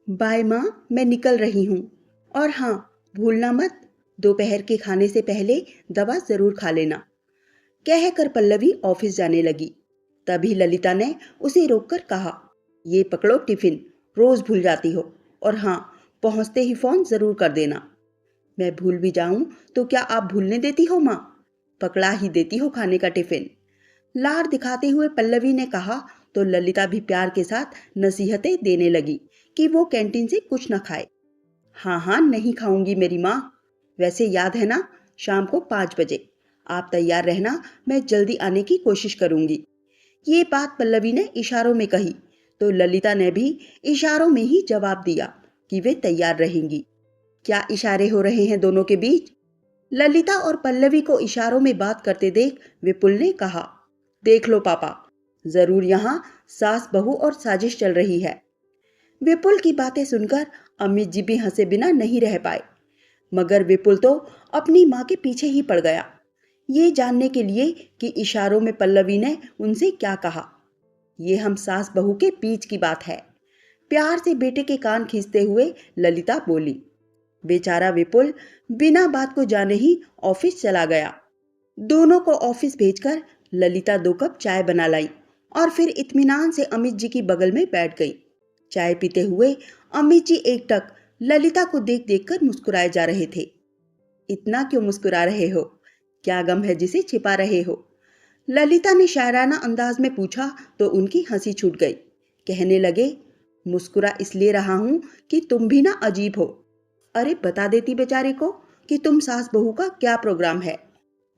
Bye माँ, मैं निकल रही हूँ। और हाँ, भूलना मत, दोपहर के खाने से पहले दवा जरूर खा लेना। कहकर पल्लवी ऑफिस जाने लगी। तभी ललिता ने उसे रोककर कहा, ये पकड़ो टिफिन, रोज भूल जाती हो। और हाँ, पहुंचते ही फोन जरूर कर देना। मैं भूल भी जाऊं तो क्या आप भूलने देती हो माँ? पकड़ा ही देती हो खाने का टिफिन। लाड़ दिखाते हुए पल्लवी ने कहा तो ललिता भी प्यार के साथ नसीहतें देने लगी कि वो कैंटीन से कुछ न खाए। हाँ हाँ, नहीं खाऊंगी मेरी माँ। वैसे याद है ना, शाम को 5 बजे आप तैयार रहना, मैं जल्दी आने की कोशिश करूंगी। ये बात पल्लवी ने इशारों में कही तो ललिता ने भी इशारों में ही जवाब दिया कि वे तैयार रहेंगी। क्या इशारे हो रहे हैं दोनों के बीच? ललिता और पल्लवी को इशारों में बात करते देख विपुल ने कहा, देख लो पापा, जरूर यहाँ सास बहू और साजिश चल रही है। विपुल की बातें सुनकर अमित जी भी हंसे बिना नहीं रह पाए, मगर विपुल तो अपनी माँ के पीछे ही पड़ गया, ये जानने के लिए कि इशारों में पल्लवी ने उनसे क्या कहा। ये हम सास बहू के बीच की बात है। प्यार से बेटे के कान खींचते हुए ललिता बोली। बेचारा विपुल बिना बात को जाने ही ऑफिस चला गया। दोनों को ऑफिस भेजकर ललिता 2 कप चाय बना लाई और फिर इत्मीनान से अमित जी की बगल में बैठ गई। चाय पीते हुए अमित जी एकटक ललिता को देख देखकर मुस्कुराए जा रहे थे। इतना क्यों मुस्कुरा रहे हो? क्या गम है जिसे छिपा रहे हो? ललिता ने शायराना अंदाज में पूछा तो उनकी हंसी छूट गई। कहने लगे, मुस्कुरा इसलिए रहा हूं कि तुम भी ना अजीब हो। अरे बता देती बेचारे को कि तुम सास बहू का क्या प्रोग्राम है।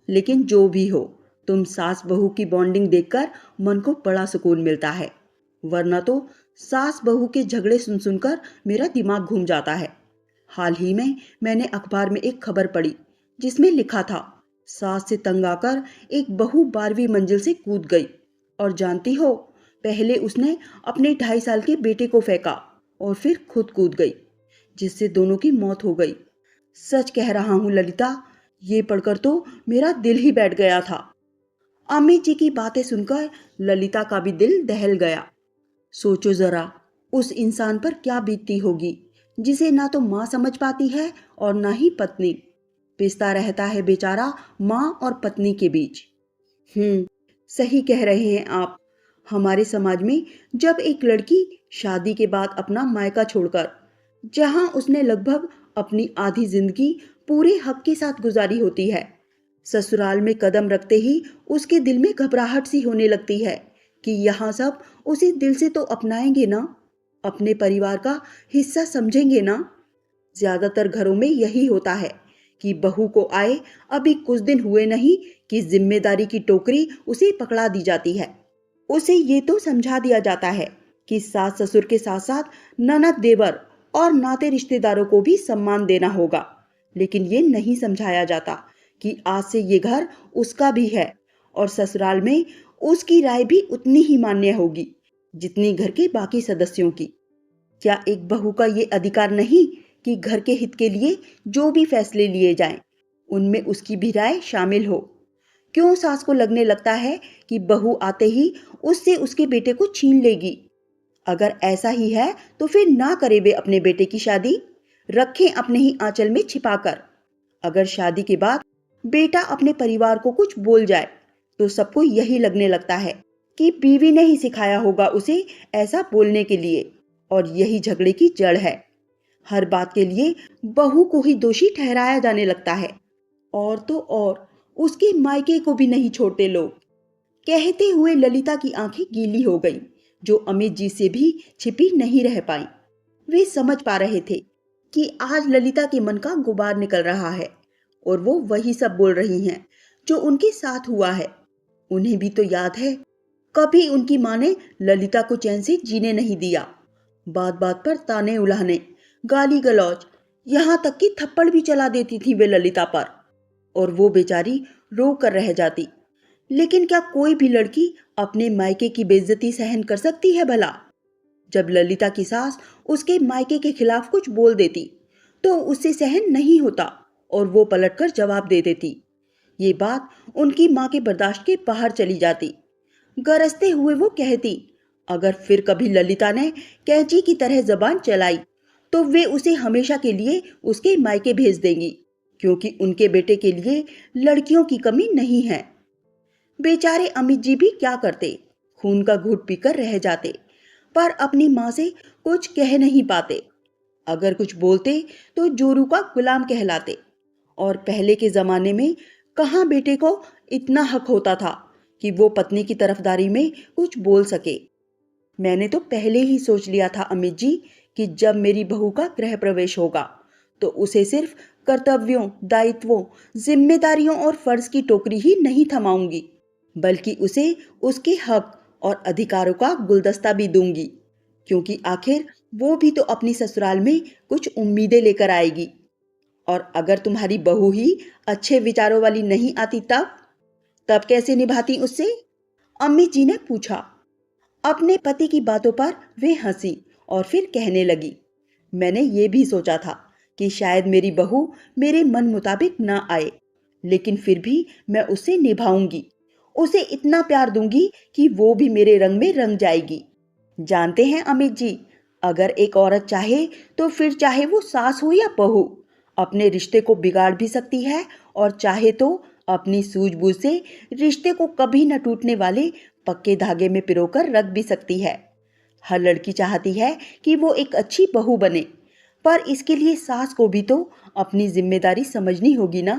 लेकिन जो भी हो, तुम सास बहू की बॉन्डिंग देखकर मन को बड़ा सुकून मिलता है, वरना तो सास बहू के झगड़े सुन सुनकर मेरा दिमाग घूम जाता है। हाल ही में मैंने अखबार में एक खबर पढ़ी जिसमें लिखा था, सास से तंग आकर एक बहू 12वीं मंजिल से कूद गई और जानती हो, पहले उसने अपने 2.5 साल के बेटे को फेंका और फिर खुद कूद गई, जिससे दोनों की मौत हो गई। सच कह रहा हूं ललिता, ये पढ़कर तो मेरा दिल ही बैठ गया था। अमित जी की बातें सुनकर ललिता का भी दिल दहल गया। सोचो जरा, उस इंसान पर क्या बीतती होगी जिसे ना तो माँ समझ पाती है और ना ही पत्नी। पिसता रहता है बेचारा माँ और पत्नी के बीच। सही कह रहे हैं आप। हमारे समाज में जब एक लड़की शादी के बाद अपना मायका छोड़कर, जहां उसने लगभग अपनी आधी जिंदगी पूरे हक के साथ गुजारी होती है, ससुराल में कदम रखते ही उसके दिल में घबराहट सी होने लगती है कि यहाँ सब उसे दिल से तो अपनाएंगे ना, अपने परिवार का हिस्सा समझेंगे ना। ज्यादातर घरों में यही होता है कि बहू को आए अभी कुछ दिन हुए नहीं कि जिम्मेदारी की टोकरी उसे पकड़ा दी जाती है। उसे ये तो समझा दिया जाता है कि सास ससुर के साथ साथ ननद देवर और नाते रिश्तेदारों को भी सम्मान देना होगा, लेकिन ये नहीं समझाया जाता कि आज से ये घर उसका भी है और ससुराल में उसकी राय भी उतनी ही मान्य होगी जितनी घर के बाकी सदस्यों की। क्या एक बहू का ये अधिकार नहीं कि घर के हित के लिए जो भी फैसले लिए जाएं, उनमें उसकी भी राय शामिल हो? क्यों सास को लगने लगता है कि बहू आते ही उससे उसके बेटे को छीन लेगी? अगर ऐसा ही है तो फिर ना करे वे अपने बेटे की शादी, रखें अपने ही आंचल में छिपाकर। अगर शादी के बाद बेटा अपने परिवार को कुछ बोल जाए तो सबको यही लगने लगता है कि बीवी ने ही सिखाया होगा उसे ऐसा बोलने के लिए, और यही झगड़े की जड़ है। हर बात के लिए बहू को ही दोषी ठहराया जाने लगता है, और तो और उसके मायके को भी नहीं छोड़ते लोग। कहते हुए ललिता की आंखें गीली हो गईं, जो अमित जी से भी छिपी नहीं रह पाई। वे समझ पा रहे थे कि आज ललिता के मन का गुबार निकल रहा है और वो वही सब बोल रही हैं जो उनके साथ हुआ है। उन्हें भी तो याद है, कभी उनकी माँ ने ललिता को चैन से जीने नहीं दिया। बात बात पर ताने उलाहने, गाली गलौज, यहाँ तक कि थप्पड़ भी चला देती थी वे ललिता पर, और वो बेचारी रो कर रह जाती। लेकिन क्या कोई भी लड़की अपने मायके की बेइज्जती सहन कर सकती है भला? जब ललिता की सास उसके मायके के खिलाफ कुछ बोल देती तो उससे सहन नहीं होता और वो पलटकर जवाब दे देती। ये बात उनकी माँ के बर्दाश्त के बाहर चली जाती। गरजते हुए वो कहती, अगर फिर कभी ललिता ने कैंची की तरह जबान चलाई तो वे उसे हमेशा के लिए उसके मायके भेज देंगी, क्योंकि उनके बेटे के लिए लड़कियों की कमी नहीं है। बेचारे अमित जी भी क्या करते, खून का घूंट पीकर रह जाते, पर अपनी माँ से कुछ कह नहीं पाते। अगर कुछ बोलते तो जोरू का गुलाम कहलाते। और पहले के जमाने में कहाँ बेटे को इतना हक होता था कि वो पत्नी की तरफदारी में कुछ बोल सके। मैंने तो पहले ही सोच लिया था अमित जी कि जब मेरी बहू का गृह प्रवेश होगा तो उसे सिर्फ कर्तव्यों, दायित्वों, जिम्मेदारियों और फर्ज की टोकरी ही नहीं थमाऊंगी, बल्कि उसे उसके हक और अधिकारों का गुलदस्ता भी दूंगी, क्योंकि आखिर वो भी तो अपनी ससुराल में कुछ उम्मीदें लेकर आएगी। और अगर तुम्हारी बहू ही अच्छे विचारों वाली नहीं आती तब तब कैसे निभाती उससे? अम्मी जी ने पूछा। अपने पति की बातों पर वे हंसी और फिर कहने लगी, मैंने ये भी सोचा था कि शायद मेरी बहू मेरे मन मुताबिक ना आए, लेकिन फिर भी मैं उससे निभाऊंगी, उसे इतना प्यार दूंगी कि वो भी मेरे रंग में रंग जाएगी। जानते हैं अमित जी, अगर एक औरत चाहे तो फिर चाहे वो सास हो या बहू, अपने रिश्ते को बिगाड़ भी सकती है, और चाहे तो अपनी सूझबूझ से रिश्ते को कभी न टूटने वाले पक्के धागे में पिरोकर रख भी सकती है। हर लड़की चाहती है कि वो एक अच्छी बहू बने, पर इसके लिए सास को भी तो अपनी जिम्मेदारी समझनी होगी ना।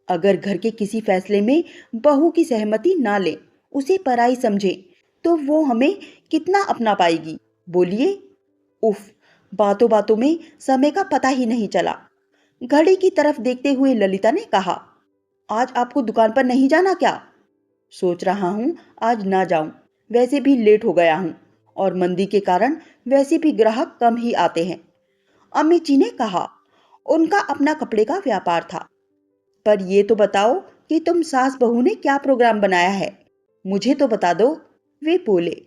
अगर घर के किसी फैसले में बहू की सहमति ना ले, उसे पराई समझे, तो वो हमें कितना अपना पाएगी? बोलिए। उफ, बातों बातों में समय का पता ही नहीं चला। घड़ी की तरफ देखते हुए ललिता ने कहा, आज आपको दुकान पर नहीं जाना क्या? सोच रहा हूं आज ना जाऊं, वैसे भी लेट हो गया हूं, और मंदी के कारण वैसे भी ग्राहक कम ही आते हैं। अमित जी ने कहा। उनका अपना कपड़े का व्यापार था। पर ये तो बताओ कि तुम सास बहू ने क्या प्रोग्राम बनाया है, मुझे तो बता दो, वे बोले।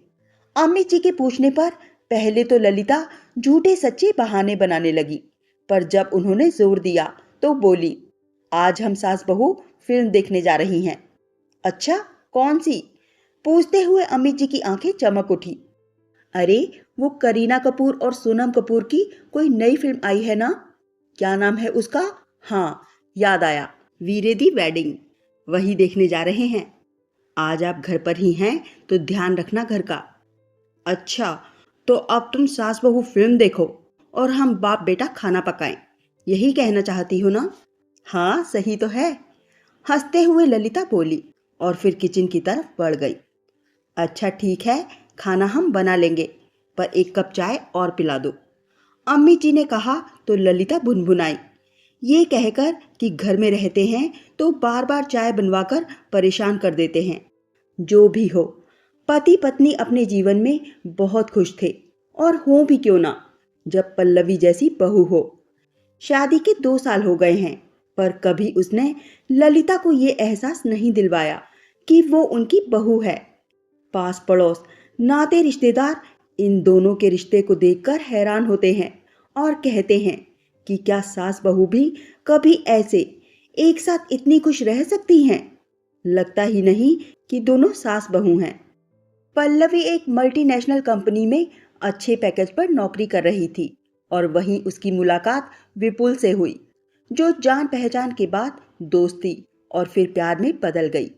अमित जी के पूछने पर पहले तो ललिता झूठे सच्चे बहाने बनाने लगी, पर जब उन्होंने जोर दिया तो बोली, आज हम सास बहू फिल्म देखने जा रही हैं। अच्छा, कौन सी? पूछते हुए अमित जी की आंखें चमक उठी। अरे, वो करीना कपूर और सोनम कपूर की कोई नई फिल्म आई है ना? क्या नाम है उसका? हाँ, याद आया, वीरे दी वेडिंग। वही देखने जा रहे हैं। आज आप घर पर ही हैं तो ध्यान रखना घर का। अच्छा, तो अब तुम सास बहू फिल्म देखो और हम बाप बेटा खाना पकाएं, यही कहना चाहती हो ना? हाँ, सही तो है, हंसते हुए ललिता बोली और फिर किचन की तरफ बढ़ गई। अच्छा ठीक है, खाना हम बना लेंगे, पर एक कप चाय और पिला दो, अम्मी जी ने कहा तो ललिता भुनभुनाई, ये कहकर कि घर में रहते हैं तो बार बार चाय बनवाकर परेशान कर देते हैं। जो भी हो, पति पत्नी अपने जीवन में बहुत खुश थे, और हो भी क्यों ना, जब पल्लवी जैसी बहू हो। शादी के 2 साल हो गए हैं, पर कभी उसने ललिता को ये एहसास नहीं दिलवाया कि वो उनकी बहू है। पास पड़ोस, नाते रिश्तेदार इन दोनों के रिश्ते को देखकर हैरान होते हैं और कहते हैं कि क्या सास बहू भी कभी ऐसे एक साथ इतनी खुश रह सकती हैं? लगता ही नहीं कि दोनों सास बहू हैं। पल्लवी एक मल्टीनेशनल कंपनी में अच्छे पैकेज पर नौकरी कर रही थी, और वहीं उसकी मुलाकात विपुल से हुई, जो जान पहचान के बाद दोस्ती और फिर प्यार में बदल गई।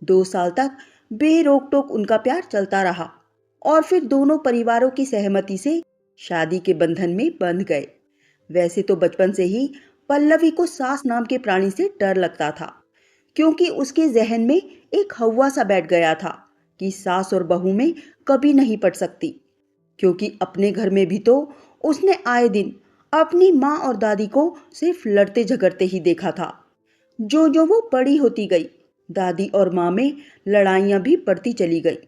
2 साल तक बेरोक टोक उनका प्यार चलता रहा, और फिर दोनों परिवारों की सहमति से शादी के बंधन में बंध गए। वैसे तो बचपन से ही पल्लवी को सास नाम के प्राणी से डर लगता था, क्योंकि उसके जहन में एक हवा सा बैठ गया था कि सास और बहू में कभी नहीं पट सकती, क्योंकि अपने घर में भी तो उसने आए दिन अपनी माँ और दादी को सिर्फ लड़ते झगड़ते ही देखा था। जो जो वो बड़ी होती गई, दादी और माँ में लड़ाइयाँ भी बढ़ती चली गई।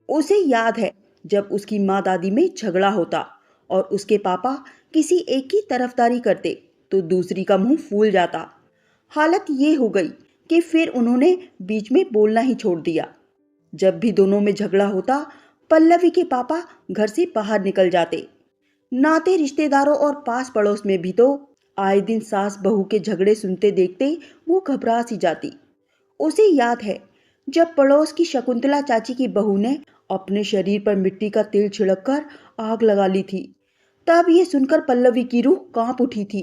उसे याद है जब उसकी माँ दादी में झगड़ा होता और उसके पापा किसी एक की तरफदारी करते तो दूसरी का मुंह फूल जाता। हालत ये हो गई कि फिर उन्होंने बीच में बोलना ही छोड़ दिया। जब भी दोनों में झगड़ा होता, पल्लवी के पापा घर से बाहर निकल जाते। नाते रिश्तेदारों और पास पड़ोस में भी तो आए दिन सास बहू के झगड़े सुनते देखते वो घबरा सी जाती। उसे याद है जब पड़ोस की शकुंतला चाची की बहू ने अपने शरीर पर मिट्टी का तेल छिड़ककर आग लगा ली थी, तब ये सुनकर पल्लवी की रूह कांप उठी थी।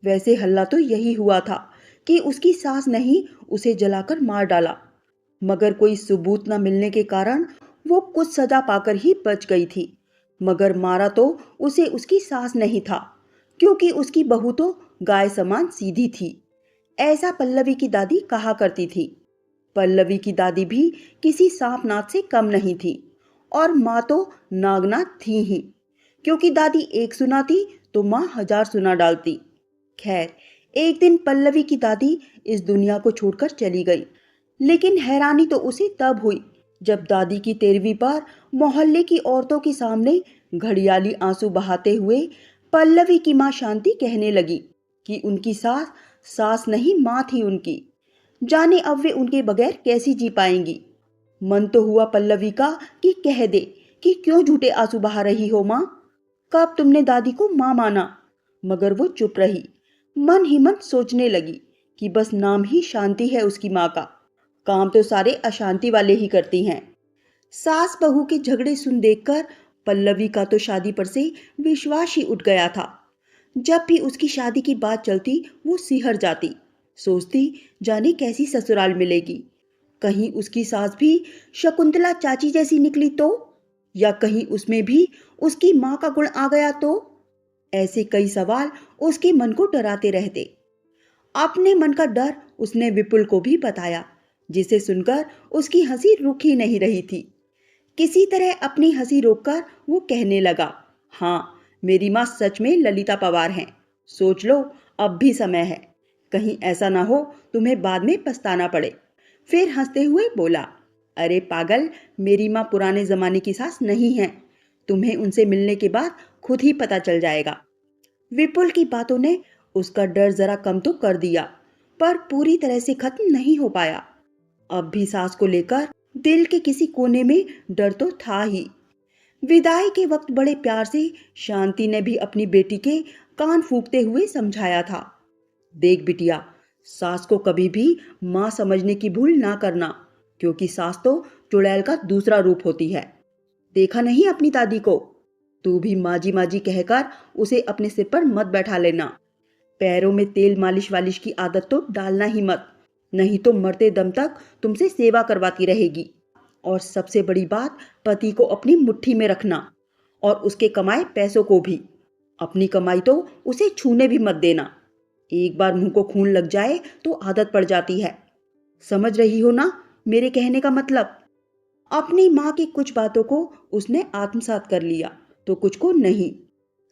वैसे हल्ला तो यही हुआ था कि उसकी सास ने ही उसे जलाकर मार डाला, मगर कोई सबूत न मिलने के कारण वो कुछ सजा पाकर ही बच गई थी। मगर मारा तो उसे उसकी सास नहीं था, क्योंकि उसकी बहू तो गाय समान सीधी थी। ऐसा पल्लवी की दादी कहा करती थी। पल्लवी की दादी भी किसी सांपनाथ से कम नहीं थी, और माँ तो नागनाथ थी ही, क्योंकि दादी एक सुनाती तो माँ 1000 सुना डालती। खैर, एक दिन पल्लवी की दादी इस दुनिया को छोड़कर चली गई, लेकिन हैरानी तो उसे तब हुई जब दादी की 13वीं पर मोहल्ले की औरतों के सामने घड़ियाली आंसू बहाते हुए पल्लवी की माँ शांति कहने लगी कि उनकी सास सास नहीं माँ थी उनकी। जाने अब वे उनके बगैर कैसी जी पाएंगी। मन तो हुआ पल्लवी का कि कह दे कि क्यों झूठे आंसू बहा रही हो माँ, कब तुमने दादी को माँ माना। मगर वो चुप रही। मन ही मन सोचने लगी कि बस नाम ही शांति है उसकी माँ का, काम तो सारे अशांति वाले ही करती हैं। सास बहू के झगड़े सुन देखकर पल्लवी का तो शादी पर से विश्वास ही उठ गया था। जब भी उसकी शादी की बात चलती वो सिहर जाती, सोचती जाने कैसी ससुराल मिलेगी। कहीं उसकी सास भी शकुंतला चाची जैसी निकली तो, या कहीं उसमें भी उसकी माँ का गुण आ गया तो। ऐसे कई सवाल उसके मन को डराते रहते। अपने मन का डर उसने विपुल को भी बताया, जिसे सुनकर उसकी हंसी रुक ही नहीं रही थी। किसी तरह अपनी हंसी रोककर वो कहने लगा, हाँ, मेरी माँ सच में ललिता पवार हैं। सोच लो, अब भी समय है, कहीं ऐसा ना हो तुम्हें बाद में पछताना पड़े। फिर हंसते हुए बोला, अरे पागल, मेरी माँ पुराने जमाने की सास नहीं है, तुम्हें उनसे मिलने के बाद खुद ही पता चल जाएगा। विपुल की बातों ने उसका डर जरा कम तो कर दिया, पर पूरी तरह से खत्म नहीं हो पाया। अब भी सास को लेकर दिल के किसी कोने में डर तो था ही। विदाई के वक्त बड़े प्यार से शांति ने भी अपनी बेटी के कान फूंकते हुए समझाया था, देख बिटिया, सास को कभी भी माँ समझने की भूल ना करना, क्योंकि सास तो चुड़ैल का दूसरा रूप होती है। देखा नहीं अपनी दादी को, तू भी माजी माजी कहकर उसे अपने सिर पर मत बैठा लेना। पैरों में तेल मालिश वालिश की आदत तो डालना ही मत, नहीं तो मरते दम तक तुमसे सेवा करवाती रहेगी। और सबसे बड़ी बात, पति को अपनी मुट्ठी में रखना, और उसके कमाए पैसों को भी। अपनी कमाई तो उसे छूने भी मत देना। एक बार मुंह को खून लग जाए तो आदत पड़ जाती है। समझ रही हो ना मेरे कहने का मतलब। अपनी माँ की कुछ बातों को उसने आत्मसात कर लिया तो कुछ को नहीं।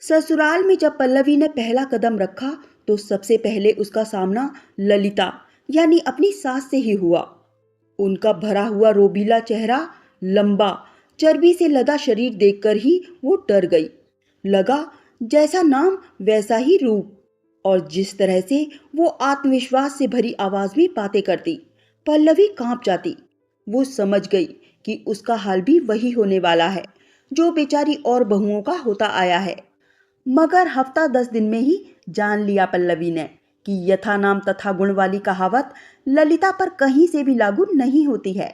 ससुराल में जब पल्लवी ने पहला कदम रखा तो सबसे पहले उसका सामना ललिता यानी अपनी सास से ही हुआ। उनका भरा हुआ रोबीला चेहरा, लंबा चर्बी से लदा शरीर देखकर ही वो डर गई। लगा जैसा नाम वैसा ही रूप, और जिस तरह से वो आत्मविश्वास से भरी आवाज में बातें करती, पल्लवी कांप जाती। वो समझ गई कि उसका हाल भी वही होने वाला है जो बेचारी और बहुओं का होता आया है। मगर हफ्ता 10 दिन में ही जान लिया पल्लवी ने कि यथा नाम तथा गुण वाली कहावत ललिता पर कहीं से भी लागू नहीं होती है।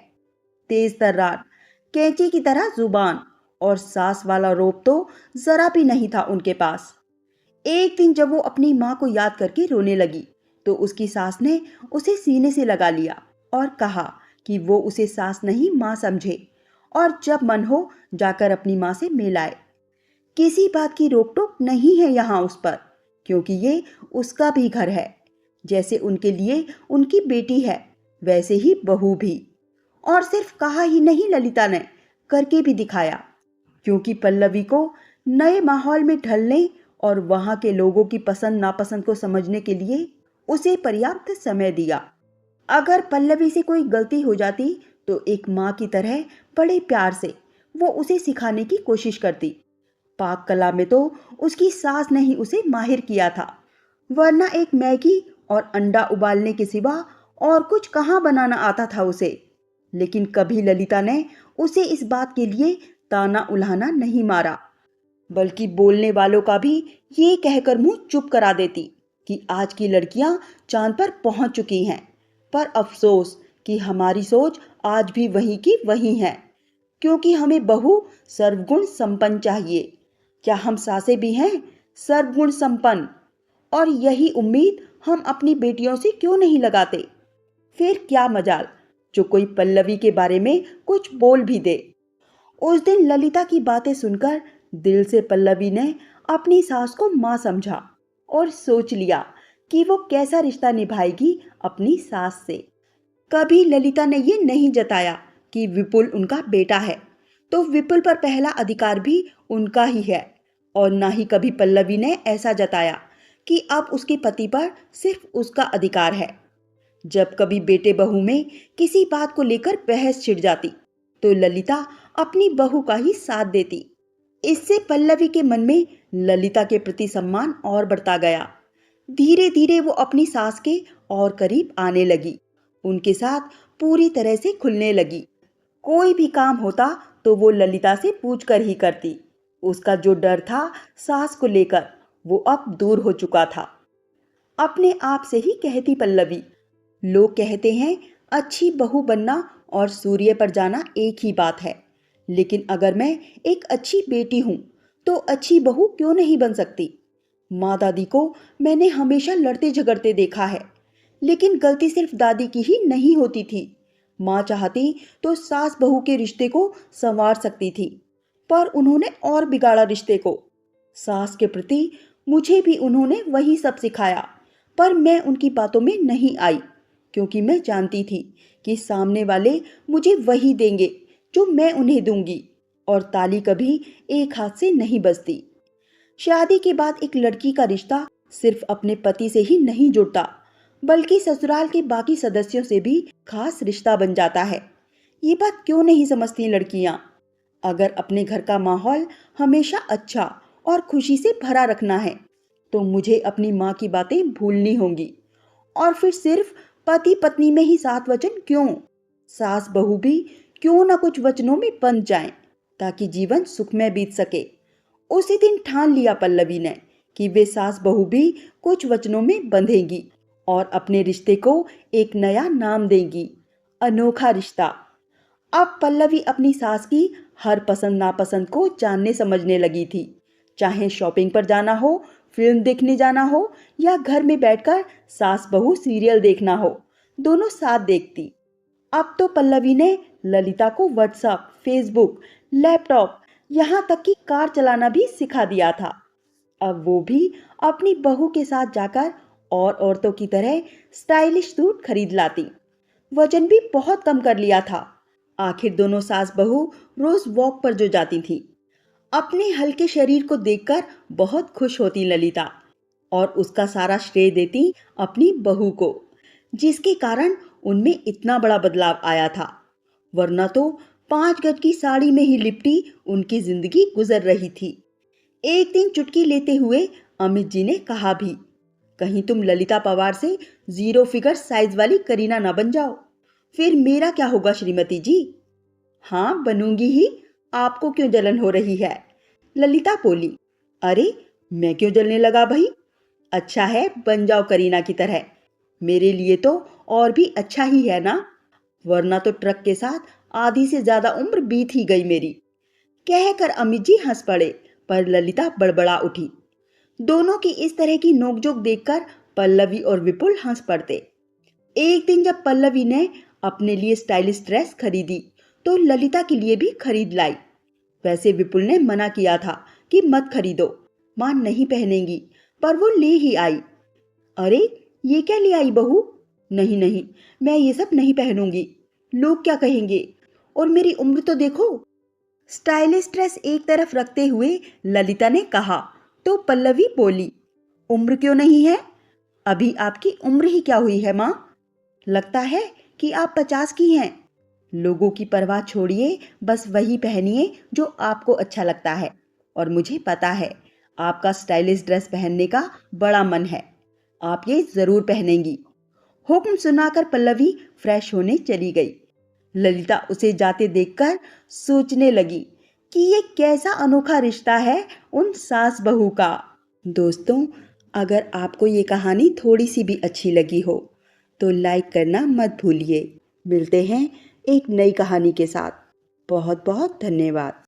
तेज तर्रार, कैंची की तरह जुबान और सास वाला रोब तो जरा भी नहीं था उनके पास। एक दिन जब वो अपनी माँ को याद करके रोने लगी तो उसकी सास ने उसे सीने से लगा लिया और कहा कि वो उसे सास नहीं माँ समझे, और जब मन हो जाकर अपनी माँ से मिल आए। किसी बात की रोक टोक नहीं है यहाँ उस पर, क्योंकि ये उसका भी घर है। जैसे उनके लिए उनकी बेटी है, वैसे ही बहू भी। और सिर्फ कहा ही नहीं, ललिता ने करके भी दिखाया, क्योंकि पल्लवी को नए माहौल में ढलने और वहां के लोगों की पसंद नापसंद को समझने के लिए उसे पर्याप्त समय दिया। अगर पल्लवी से कोई गलती हो जाती तो एक माँ की तरह बड़े प्यार से वो उसे सिखाने की कोशिश करती। पाक कला में तो उसकी सास ने ही उसे माहिर किया था, वरना एक मैगी और अंडा उबालने के सिवा और कुछ कहाँ बनाना आता था उसे। लेकिन कभी ललिता ने उसे इस बात के लिए ताना उल्हाना नहीं मारा, बल्कि बोलने वालों का भी ये कहकर मुंह चुप करा देती कि आज की लड़कियां चांद पर पहुंच चुकी हैं। पर अफसोस कि हमारी सोच आज भी वही की वही है, क्योंकि हमें बहू सर्वगुण संपन्न चाहिए क्या हम सासे भी हैं सर्वगुण संपन्न? और यही उम्मीद हम अपनी बेटियों से क्यों नहीं लगाते? फिर क्या मजाल जो कोई पल्लवी के बारे में कुछ बोल भी दे। उस दिन ललिता की बातें सुनकर दिल से पल्लवी ने अपनी सास को मां समझा और सोच लिया कि वो कैसा रिश्ता निभाएगी अपनी सास से। कभी ललिता ने ये नहीं जताया कि विपुल उनका बेटा है तो विपुल पर पहला अधिकार भी उनका ही है, और ना ही कभी पल्लवी ने ऐसा जताया कि अब उसके पति पर सिर्फ उसका अधिकार है। जब कभी बेटे बहू में किसी बात को लेकर बहस छिड़ जाती तो ललिता अपनी बहू का ही साथ देती। इससे पल्लवी के मन में ललिता के प्रति सम्मान और बढ़ता गया। धीरे धीरे वो अपनी सास के और करीब आने लगी, उनके साथ पूरी तरह से खुलने लगी। कोई भी काम होता तो वो ललिता से पूछकर ही करती। उसका जो डर था सास को लेकर वो अब दूर हो चुका था। अपने आप से ही कहती पल्लवी, लोग कहते हैं अच्छी बहू बनना और सूर्य पर जाना एक ही बात है, लेकिन अगर मैं एक अच्छी बेटी हूं तो अच्छी बहू क्यों नहीं बन सकती? माँ दादी को मैंने हमेशा लड़ते झगड़ते देखा है, लेकिन गलती सिर्फ दादी की ही नहीं होती थी। माँ चाहती तो सास बहू के रिश्ते को संवार सकती थी, पर उन्होंने और बिगाड़ा रिश्ते को। सास के प्रति मुझे भी उन्होंने वही सब सिखाया, पर मैं उनकी बातों में नहीं आई, क्योंकि मैं जानती थी कि सामने वाले मुझे वही देंगे जो मैं उन्हें दूंगी, और ताली कभी एक हाथ से नहीं बजती। शादी के बाद एक लड़की का रिश्ता सिर्फ अपने पति से ही नहीं जुड़ता, बल्कि ससुराल के बाकी सदस्यों से भी खास रिश्ता बन जाता है। ये बात क्यों नहीं समझती लड़कियां? अगर अपने घर का माहौल हमेशा अच्छा और खुशी से भरा रखना है तो मुझे अपनी माँ की बातें भूलनी होंगी। और फिर सिर्फ पति पत्नी में ही 7 वचन क्यों, सास बहू भी क्यों ना कुछ वचनों में बंध जाएं, ताकि जीवन सुखमय बीत सके। उसी दिन ठान लिया पल्लवी ने कि वे सास बहू भी कुछ वचनों में बंधेंगी और अपने रिश्ते को एक नया नाम देंगी, अनोखा रिश्ता। अब पल्लवी अपनी सास की हर पसंद नापसंद को जानने समझने लगी थी। चाहे शॉपिंग पर जाना हो, फिल्म देखने जाना हो, या घर में बैठकर सास बहू सीरियल देखना हो, दोनों साथ देखती। अब तो पल्लवी ने ललिता को व्हाट्सएप, फेसबुक, लैपटॉप, यहाँ तक कि कार चलाना भी सिखा दिया था। अब वो भी अपनी बहू के साथ जाकर और औरतों की तरह स्टाइलिश सूट खरीद लाती। वजन भी बहुत कम कर लिया था। आखिर दोनों सास बहू रोज वॉक पर जो जाती थी। अपने हल्के शरीर को देखकर बहुत खुश होती ललिता, और उसका सारा श्रेय देती अपनी बहू को, जिसके कारण उनमें इतना बड़ा बदलाव आया था। वरना तो 5 गज की साड़ी में ही लिपटी उनकी जिंदगी गुजर रही थी। एक दिन चुटकी लेते हुए अमित जी ने कहा भी, कहीं तुम ललिता पवार से 0 फिगर साइज वाली करीना ना बन जाओ। फिर मेरा क्या होगा श्रीमती जी? हाँ बनूंगी ही, आपको क्यों जलन हो रही है? ललिता बोली। अरे मैं क्यों जलने लगा भाई? अच्छा है बन जाओ करीना की तरह, मेरे लिए तो और भी अच्छा ही है ना, वरना तो ट्रक के साथ आधी से ज्यादा उम्र बीत ही गई मेरी। कहकर अमित जी हंस पड़े, पर ललिता बड़बड़ा उठी। दोनों की इस तरह की नोकझोंक देखकर पल्लवी और विपुल हंस पड़ते। एक दिन जब पल्लवी ने अपने लिए स्टाइलिश ड्रेस खरीदी तो ललिता के लिए भी खरीद लाई। वैसे विपुल ने मना किया था कि मत खरीदो, मां नहीं पहनेंगी, पर वो ले ही आई। अरे ये क्या ले आई बहू? नहीं नहीं, मैं ये सब नहीं पहनूंगी, लोग क्या कहेंगे, और मेरी उम्र तो देखो। स्टाइलिश ड्रेस एक तरफ रखते हुए ललिता ने कहा तो पल्लवी बोली, उम्र क्यों नहीं है? अभी आपकी उम्र ही क्या हुई है माँ? लगता है कि आप 50 की हैं। लोगों की परवाह छोड़िए, बस वही पहनिए जो आपको अच्छा लगता है, और मुझे पता है आपका स्टाइलिश ड्रेस पहनने का बड़ा मन है, आप ये जरूर पहनेंगी। हुक्म सुनाकर पल्लवी फ्रेश होने चली गई। ललिता उसे जाते देखकर सोचने लगी कि ये कैसा अनोखा रिश्ता है उन सास बहू का। दोस्तों, अगर आपको ये कहानी थोड़ी सी भी अच्छी लगी हो तो लाइक करना मत भूलिए। मिलते हैं एक नई कहानी के साथ। बहुत बहुत धन्यवाद।